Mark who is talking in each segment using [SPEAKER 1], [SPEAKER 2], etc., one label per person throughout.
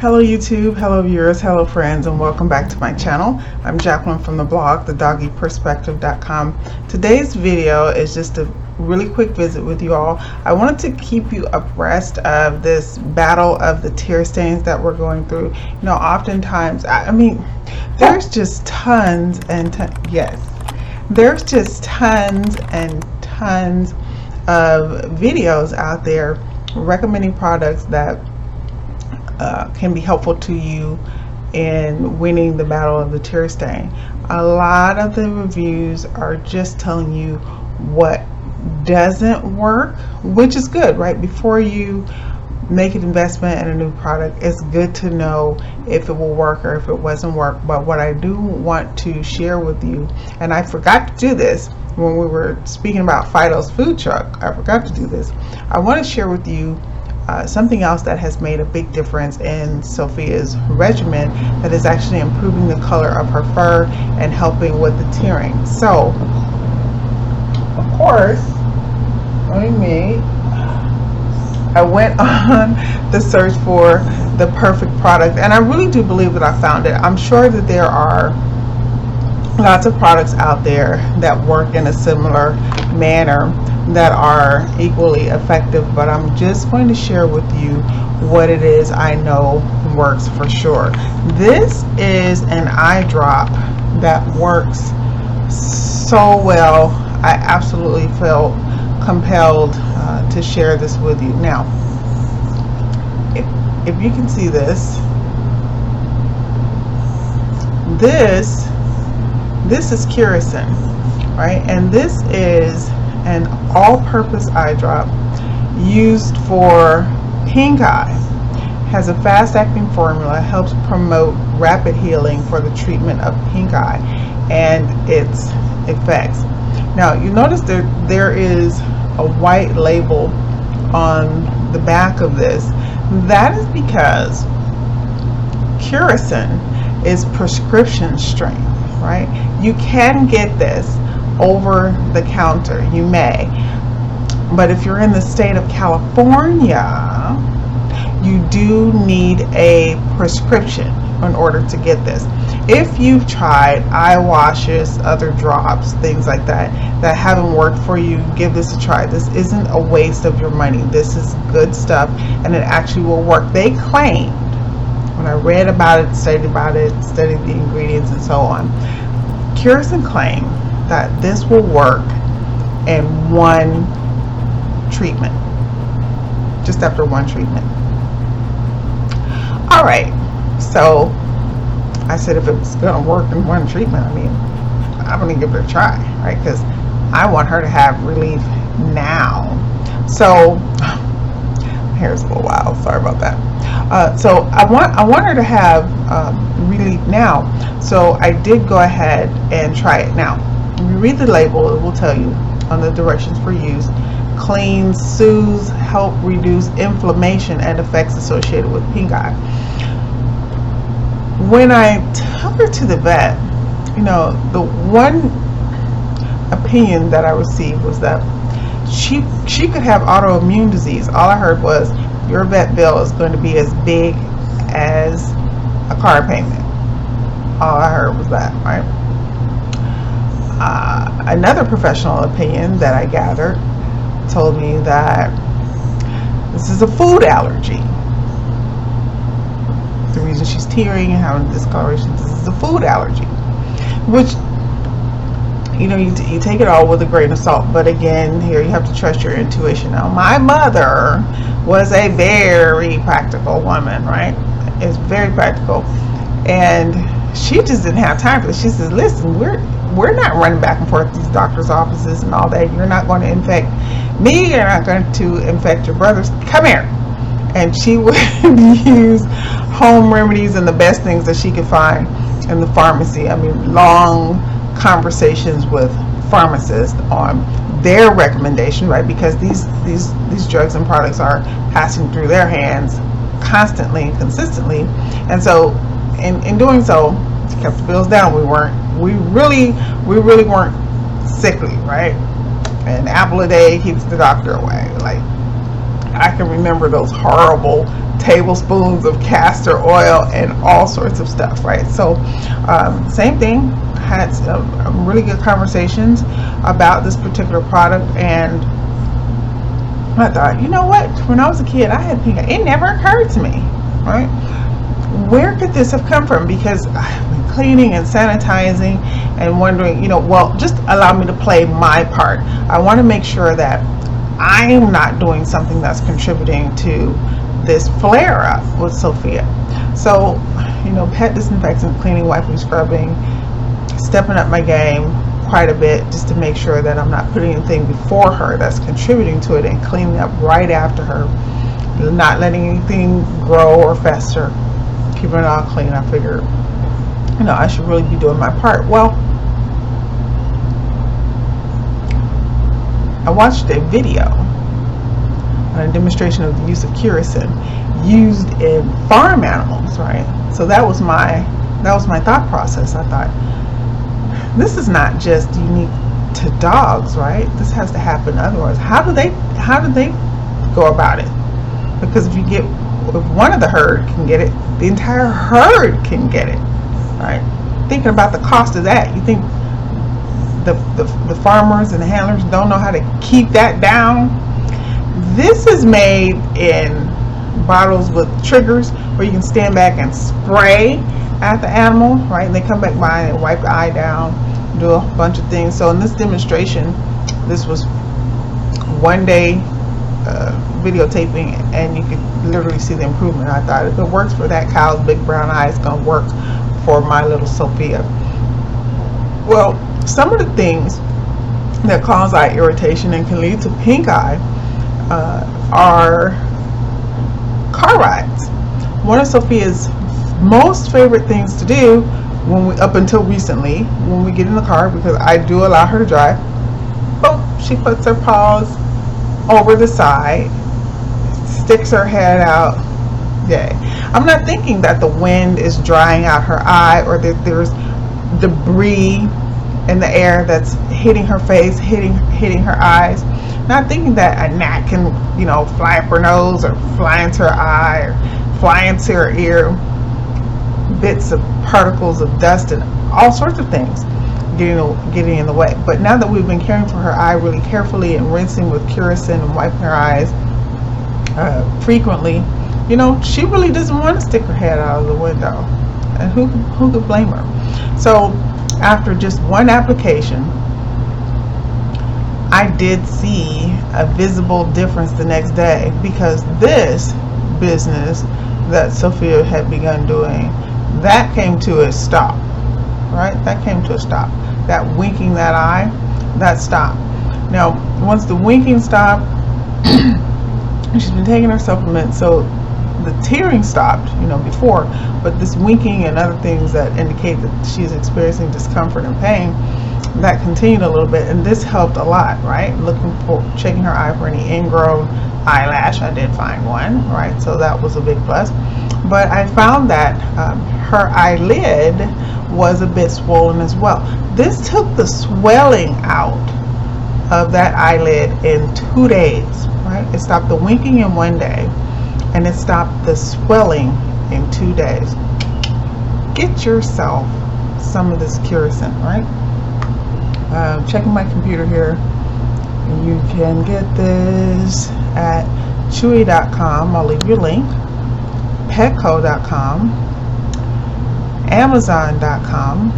[SPEAKER 1] Hello YouTube, hello viewers, hello friends, and welcome back to my channel. I'm Jacqueline from the blog, thedoggyperspective.com. Today's video is just a really quick visit with you all. I wanted to keep you abreast of this battle of the tear stains that we're going through. You know, oftentimes, I mean, there's just tons and there's just tons and tons of videos out there recommending products that can be helpful to you in winning the battle of the tear stain. A lot of the reviews are just telling you what doesn't work, which is good, right? Before you make an investment in a new product, it's good to know if it will work or if it wasn't work. But what I do want to share with you, and I forgot to do this when we were speaking about Fido's food truck, I forgot to do this. I want to share with you something else that has made a big difference in Sophia's regimen, that is actually improving the color of her fur and helping with the tearing. So, of course, I went on the search for the perfect product, and I really do believe that I found it. I'm sure that there are lots of products out there that work in a similar manner that are equally effective, but I'm just going to share with you what it is I know works for sure. This is an eye drop that works so well. I absolutely felt compelled to share this with you. Now, if you can see this is Curicyn, right? And this is an all-purpose eye drop used for pink eye. Has a fast-acting formula, helps promote rapid healing for the treatment of pink eye and its effects. Now, you notice there is a white label on the back of this. That is because Curicyn is prescription strength, right? You can get this over the counter, you may, but if you're in the state of California, you do need a prescription in order to get this. If you've tried eye washes, other drops, things like that haven't worked for you, give this a try. This isn't a waste of your money. This is good stuff, and it actually will work. They claimed, when I read about it, studied the ingredients and so on, Curicyn claimed that this will work in one treatment, just after one treatment. All right, so I said, if it's gonna work in one treatment, I mean, I'm gonna give it a try, right? Because I want her to have relief now. So hair's a little wild, sorry about that. So I want her to have relief now. So I did go ahead and try it. Now, when you read the label, it will tell you on the directions for use: cleans, soothes, help reduce inflammation and effects associated with pink eye. When I took her to the vet, you know, the one opinion that I received was that she could have autoimmune disease. All I heard was, your vet bill is going to be as big as a car payment. All I heard was that, right? Another professional opinion that I gathered told me that this is a food allergy. The reason she's tearing and having discoloration, this is a food allergy. Which, you know, you take it all with a grain of salt. But again, here you have to trust your intuition. Now, my mother was a very practical woman, right? It's very practical. And she just didn't have time for this. She says, listen, we're not running back and forth to these doctors' offices and all that. You're not going to infect me. You're not going to infect your brothers. Come here. And she would use home remedies and the best things that she could find in the pharmacy. I mean, long conversations with pharmacists on their recommendation, right? Because these drugs and products are passing through their hands constantly and consistently. And so in doing so, kept the bills down. We really weren't sickly, right? An apple a day keeps the doctor away. Like, I can remember those horrible tablespoons of castor oil and all sorts of stuff, right? So same thing, had really good conversations about this particular product, and I thought, you know what, when I was a kid I had pink eye. It never occurred to me, right? Where could this have come from? Because I've been cleaning and sanitizing and wondering, well, just allow me to play my part. I want to make sure that I'm not doing something that's contributing to this flare up with Sophia. So, pet disinfectant, cleaning, wiping, scrubbing, stepping up my game quite a bit just to make sure that I'm not putting anything before her that's contributing to it, and cleaning up right after her, not letting anything grow or fester, keeping it all clean. I figured, I should really be doing my part. Well, I watched a video on a demonstration of the use of Curicyn used in farm animals, right? So that was my thought process. I thought, this is not just unique to dogs, right? This has to happen otherwise. How do they go about it? Because if one of the herd can get it, the entire herd can get it, right? Thinking about the cost of that, you think the farmers and the handlers don't know how to keep that down? This is made in bottles with triggers where you can stand back and spray at the animal, right? And they come back by and wipe the eye down, do a bunch of things. So in this demonstration, this was one day videotaping, and you could literally see the improvement. I thought, if it works for that cow's big brown eye, it's going to work for my little Sophia. Well, some of the things that cause eye irritation and can lead to pink eye are car rides. One of Sophia's most favorite things to do up until recently, when we get in the car, because I do allow her to drive, she puts her paws over the side, sticks her head out. Yay. I'm not thinking that the wind is drying out her eye, or that there's debris in the air that's hitting her face, hitting her eyes. Not thinking that a gnat can, fly up her nose, or fly into her eye, or fly into her ear. Bits of particles of dust and all sorts of things getting in the way. But now that we've been caring for her eye really carefully and rinsing with Curicyn and wiping her eyes frequently, she really doesn't want to stick her head out of the window. And who could blame her? So after just one application, I did see a visible difference the next day, because this business that Sophia had begun doing, that came to a stop, right? That came to a stop. That winking that eye, that stopped. Now, once the winking stopped, she's been taking her supplements, so the tearing stopped, before, but this winking and other things that indicate that she's experiencing discomfort and pain, that continued a little bit, and this helped a lot, right? Checking her eye for any ingrown eyelash. I did find one, right? So that was a big plus. But I found that her eyelid was a bit swollen as well. This took the swelling out of that eyelid in 2 days, right? It stopped the winking in 1 day, and it stopped the swelling in 2 days. Get yourself some of this Curicyn, right? Checking my computer here. You can get this at chewy.com. I'll leave you a link. Petco.com, Amazon.com.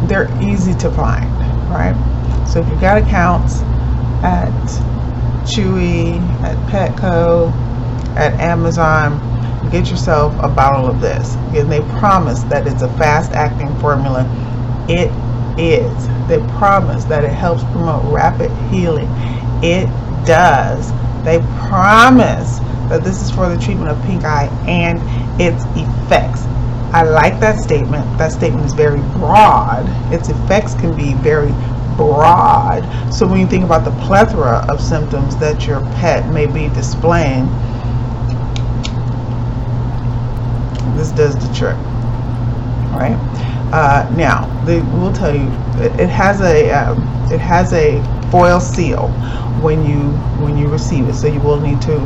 [SPEAKER 1] They're easy to find, right? So if you've got accounts at Chewy, at Petco, at Amazon, get yourself a bottle of this. Again, they promise that it's a fast-acting formula. It is. They promise that it helps promote rapid healing. It does. They promise that this is for the treatment of pink eye and its effects. I like that statement. That statement is very broad. Its effects can be very broad. So when you think about the plethora of symptoms that your pet may be displaying, this does the trick, right? Now, they will tell you it has a foil seal when you receive it, so you will need to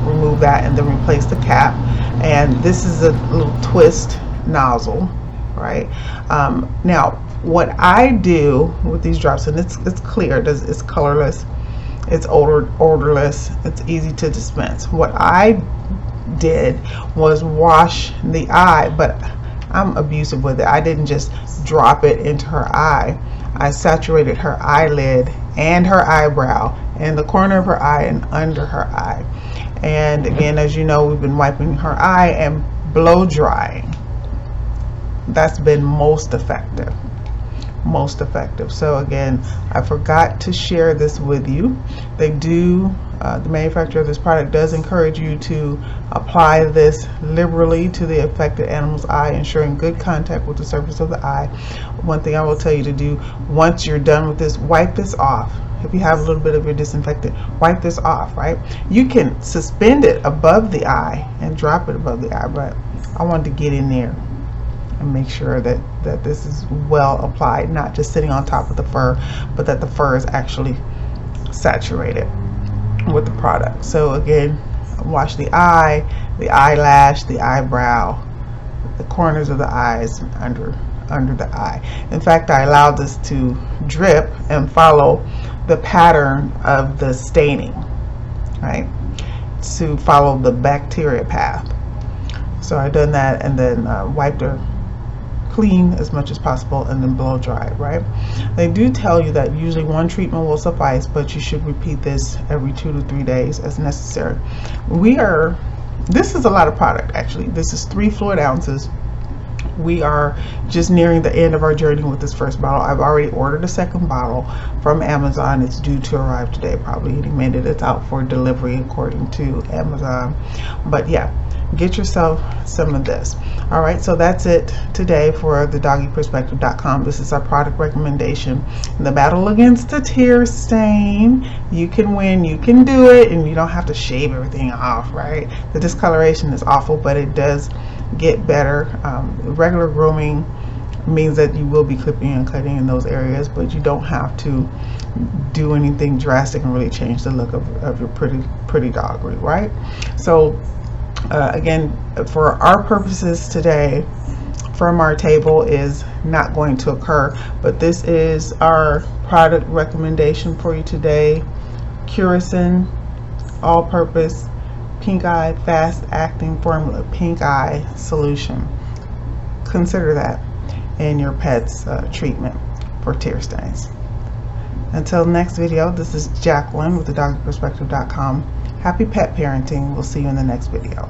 [SPEAKER 1] remove that and then replace the cap. And this is a little twist nozzle, right? Now, what I do with these drops, and it's clear, it's colorless, it's odorless, it's easy to dispense. What I did was wash the eye, but I'm abusive with it. I didn't just drop it into her eye. I saturated her eyelid and her eyebrow and the corner of her eye and under her eye. And again, as you know, we've been wiping her eye and blow drying. That's been most effective. So again, I forgot to share this with you. They do, the manufacturer of this product does encourage you to apply this liberally to the affected animal's eye, ensuring good contact with the surface of the eye. One thing I will tell you to do, once you're done with this, wipe this off. If you have a little bit of your disinfectant, wipe this off, right? You can suspend it above the eye and drop it above the eye, but I wanted to get in there and make sure that this is well applied, not just sitting on top of the fur, but that the fur is actually saturated with the product. So again, wash the eye, the eyelash, the eyebrow, the corners of the eyes, and under the eye. In fact, I allowed this to drip and follow the pattern of the staining, right? To follow the bacteria path. So I done that and then wiped her clean as much as possible and then blow dry, right? They do tell you that usually one treatment will suffice, but you should repeat this every 2 to 3 days as necessary. This is a lot of product actually. This is 3 fluid ounces. We are just nearing the end of our journey with this first bottle. I've already ordered a second bottle from Amazon. It's due to arrive today, probably any minute. It's out for delivery according to Amazon. But yeah, get yourself some of this. All right, so that's it today for the doggyperspective.com. This is our product recommendation. In the battle against the tear stain, you can win, you can do it, and you don't have to shave everything off, right? The discoloration is awful, but it does get better. Regular grooming means that you will be clipping and cutting in those areas, but you don't have to do anything drastic and really change the look of your pretty dog, right? So again, for our purposes today, from our table is not going to occur, but this is our product recommendation for you today. Curicyn all-purpose pink eye fast acting formula pink eye solution. Consider that in your pet's treatment for tear stains. Until next video, this is Jacqueline with the doggyperspective.com. Happy pet parenting. We'll see you in the next video.